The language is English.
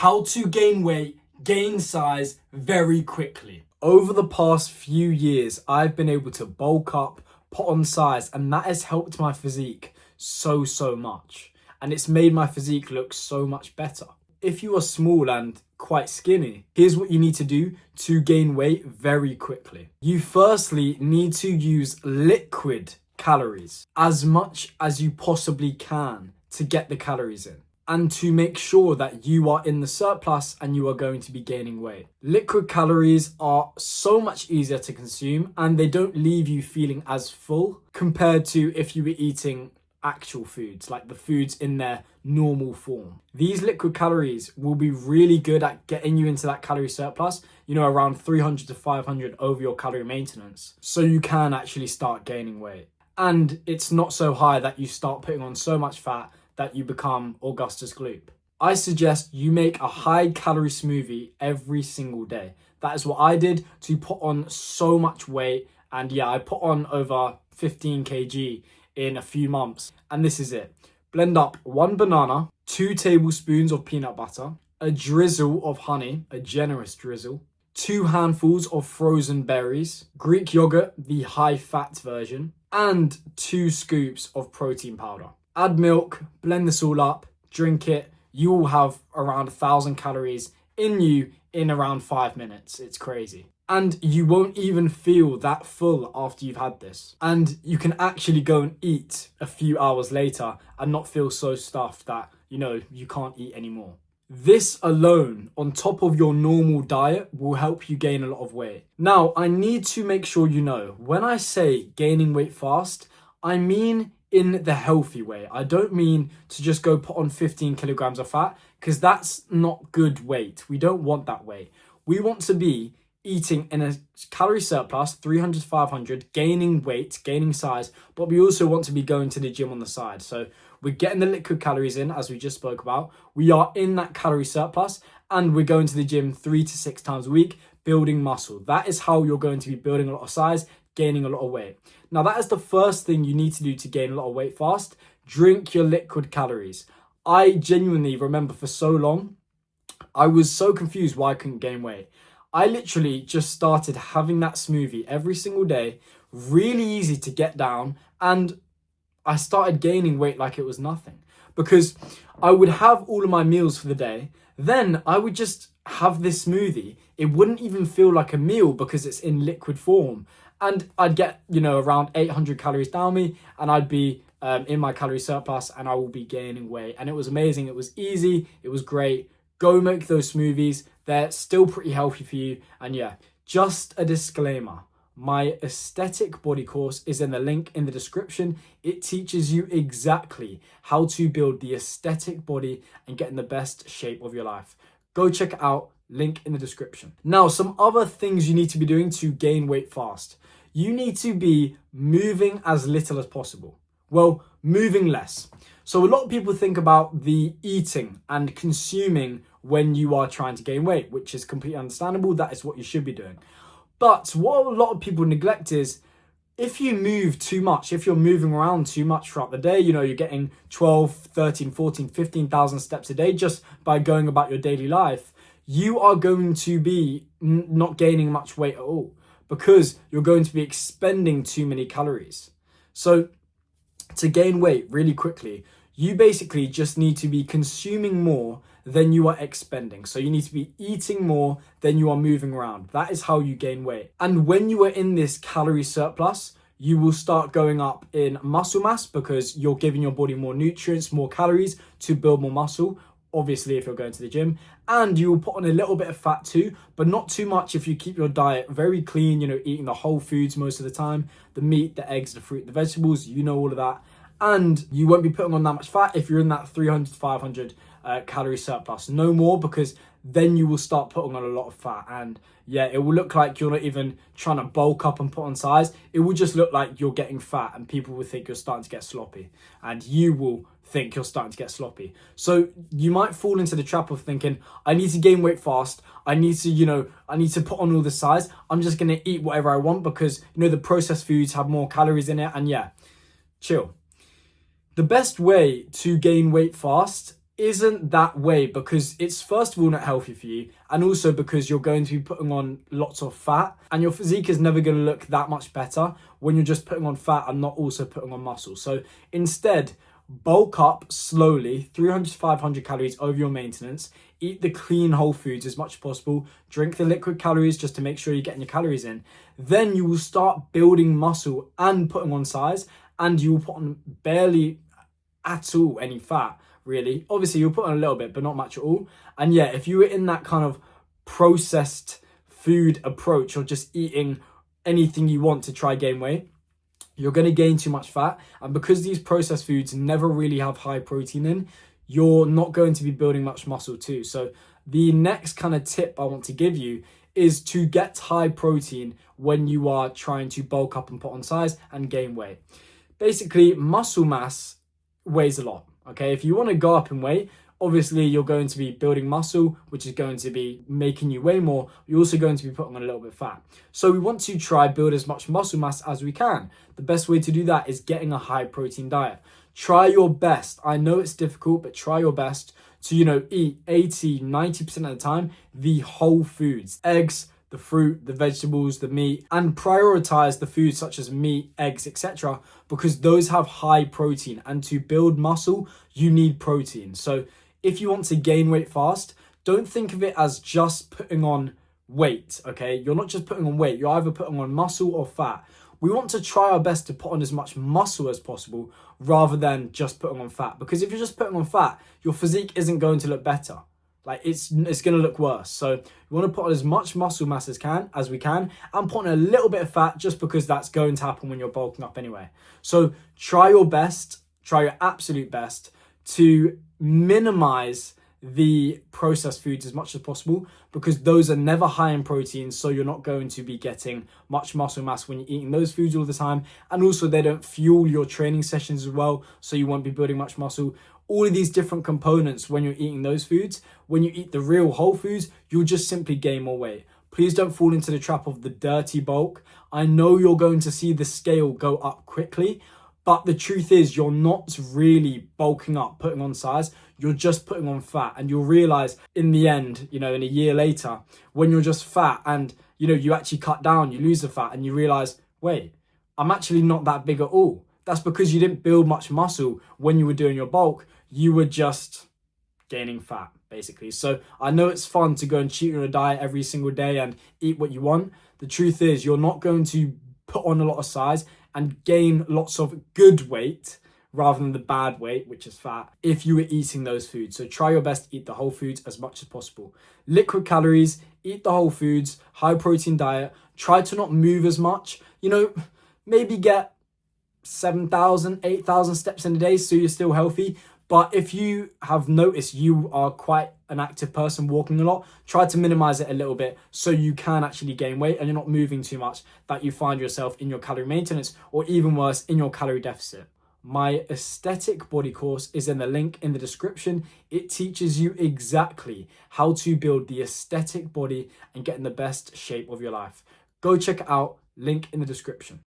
How to gain weight, gain size very quickly. Over the past few years, I've been able to bulk up, put on size, and that has helped my physique so much. And it's made my physique look so much better. If you are small and quite skinny, here's what you need to do to gain weight very quickly. You firstly need to use liquid calories as much as you possibly can to get the calories in, and to make sure that you are in the surplus and you are going to be gaining weight. Liquid calories are so much easier to consume and they don't leave you feeling as full compared to if you were eating actual foods, like the foods in their normal form. These liquid calories will be really good at getting you into that calorie surplus, around 300 to 500 over your calorie maintenance, so you can actually start gaining weight. And it's not so high that you start putting on so much fat that you become Augustus Gloop. I suggest you make a high calorie smoothie every single day. That is what I did to put on so much weight. And yeah, I put on over 15 kg in a few months. And this is it. Blend up 1 banana, 2 tablespoons of peanut butter, a drizzle of honey, a generous drizzle, 2 handfuls of frozen berries, Greek yogurt, the high fat version, and 2 scoops of protein powder. Add milk, blend this all up, drink it. You will have around 1,000 calories in you in around 5 minutes. It's crazy. And you won't even feel that full after you've had this. And you can actually go and eat a few hours later and not feel so stuffed that, you can't eat anymore. This alone, on top of your normal diet, will help you gain a lot of weight. Now, I need to make sure you know, when I say gaining weight fast, I mean in the healthy way. I don't mean to just go put on 15 kilograms of fat, because that's not good weight. We don't want that weight. We want to be eating in a calorie surplus, 300 to 500, gaining weight, gaining size, but we also want to be going to the gym on the side. So we're getting the liquid calories in, as we just spoke about. We are in that calorie surplus, and we're going to the gym 3 to 6 times a week, building muscle. That is how you're going to be building a lot of size, gaining a lot of weight. Now, that is the first thing you need to do to gain a lot of weight fast. Drink your liquid calories. I genuinely remember for so long, I was so confused why I couldn't gain weight. I literally just started having that smoothie every single day, really easy to get down, and I started gaining weight like it was nothing. Because I would have all of my meals for the day, then I would just have this smoothie. It wouldn't even feel like a meal because it's in liquid form. And I'd get, around 800 calories down me, and I'd be in my calorie surplus, and I will be gaining weight. And it was amazing. It was easy. It was great. Go make those smoothies. They're still pretty healthy for you. And yeah, just a disclaimer. My aesthetic body course is in the link in the description. It teaches you exactly how to build the aesthetic body and get in the best shape of your life. Go check it out. Link in the description. Now, some other things you need to be doing to gain weight fast. You need to be moving as little as possible. Well, moving less. So a lot of people think about the eating and consuming when you are trying to gain weight, which is completely understandable. That is what you should be doing. But what a lot of people neglect is, if you move too much, if you're moving around too much throughout the day, you're getting 12, 13, 14, 15,000 steps a day just by going about your daily life, you are going to be not gaining much weight at all, because you're going to be expending too many calories. So to gain weight really quickly, you basically just need to be consuming more than you are expending. So you need to be eating more than you are moving around. That is how you gain weight. And when you are in this calorie surplus, you will start going up in muscle mass because you're giving your body more nutrients, more calories to build more muscle. Obviously, if you're going to the gym, and you will put on a little bit of fat too, but not too much if you keep your diet very clean, eating the whole foods most of the time, the meat, the eggs, the fruit, the vegetables, all of that. And you won't be putting on that much fat if you're in that 300 to 500 calorie surplus. No more, because then you will start putting on a lot of fat. And yeah, it will look like you're not even trying to bulk up and put on size. It will just look like you're getting fat, and people will think you're starting to get sloppy. And you will think you're starting to get sloppy. So you might fall into the trap of thinking, I need to gain weight fast. I need to put on all the size. I'm just going to eat whatever I want because, the processed foods have more calories in it. And yeah, chill. The best way to gain weight fast isn't that way because it's first of all not healthy for you, and also because you're going to be putting on lots of fat, and your physique is never going to look that much better when you're just putting on fat and not also putting on muscle. So instead, bulk up slowly, 300 to 500 calories over your maintenance. Eat the clean whole foods as much as possible. Drink the liquid calories just to make sure you're getting your calories in. Then you will start building muscle and putting on size, and you will put on barely at all any fat, really. Obviously, you'll put on a little bit, but not much at all. And yeah, if you were in that kind of processed food approach or just eating anything you want to try gain weight, you're going to gain too much fat. And because these processed foods never really have high protein in, you're not going to be building much muscle too. So the next kind of tip I want to give you is to get high protein when you are trying to bulk up and put on size and gain weight. Basically, muscle mass weighs a lot. Okay, if you want to go up in weight, obviously you're going to be building muscle, which is going to be making you weigh more. You're also going to be putting on a little bit of fat. So we want to try build as much muscle mass as we can. The best way to do that is getting a high protein diet. Try your best. I know it's difficult, but try your best to, eat 80, 90% of the time the whole foods, eggs, the fruit, the vegetables, the meat, and prioritize the foods such as meat, eggs, etc. because those have high protein, and to build muscle, you need protein. So if you want to gain weight fast, don't think of it as just putting on weight, okay? You're not just putting on weight, you're either putting on muscle or fat. We want to try our best to put on as much muscle as possible rather than just putting on fat, because if you're just putting on fat, your physique isn't going to look better. Like it's going to look worse. So we want to put on as much muscle mass as we can, and put on a little bit of fat just because that's going to happen when you're bulking up anyway. So try your best, try your absolute best to minimize the processed foods as much as possible, because those are never high in protein, so you're not going to be getting much muscle mass when you're eating those foods all the time, and also they don't fuel your training sessions as well, so you won't be building much muscle. All of these different components when you're eating those foods, when you eat the real whole foods, you'll just simply gain more weight. Please don't fall into the trap of the dirty bulk. I know you're going to see the scale go up quickly, but the truth is you're not really bulking up, putting on size. You're just putting on fat, and you'll realize in the end, in a year later, when you're just fat and, you actually cut down, you lose the fat, and you realize, wait, I'm actually not that big at all. That's because you didn't build much muscle when you were doing your bulk. You were just gaining fat, basically. So I know it's fun to go and cheat on a diet every single day and eat what you want. The truth is you're not going to put on a lot of size and gain lots of good weight rather than the bad weight, which is fat, if you were eating those foods. So try your best to eat the whole foods as much as possible. Liquid calories, eat the whole foods, high protein diet. Try to not move as much. Maybe get 7,000, 8,000 steps in a day so you're still healthy. But if you have noticed you are quite an active person walking a lot, try to minimize it a little bit so you can actually gain weight and you're not moving too much that you find yourself in your calorie maintenance, or even worse, in your calorie deficit. My aesthetic body course is in the link in the description. It teaches you exactly how to build the aesthetic body and get in the best shape of your life. Go check it out, link in the description.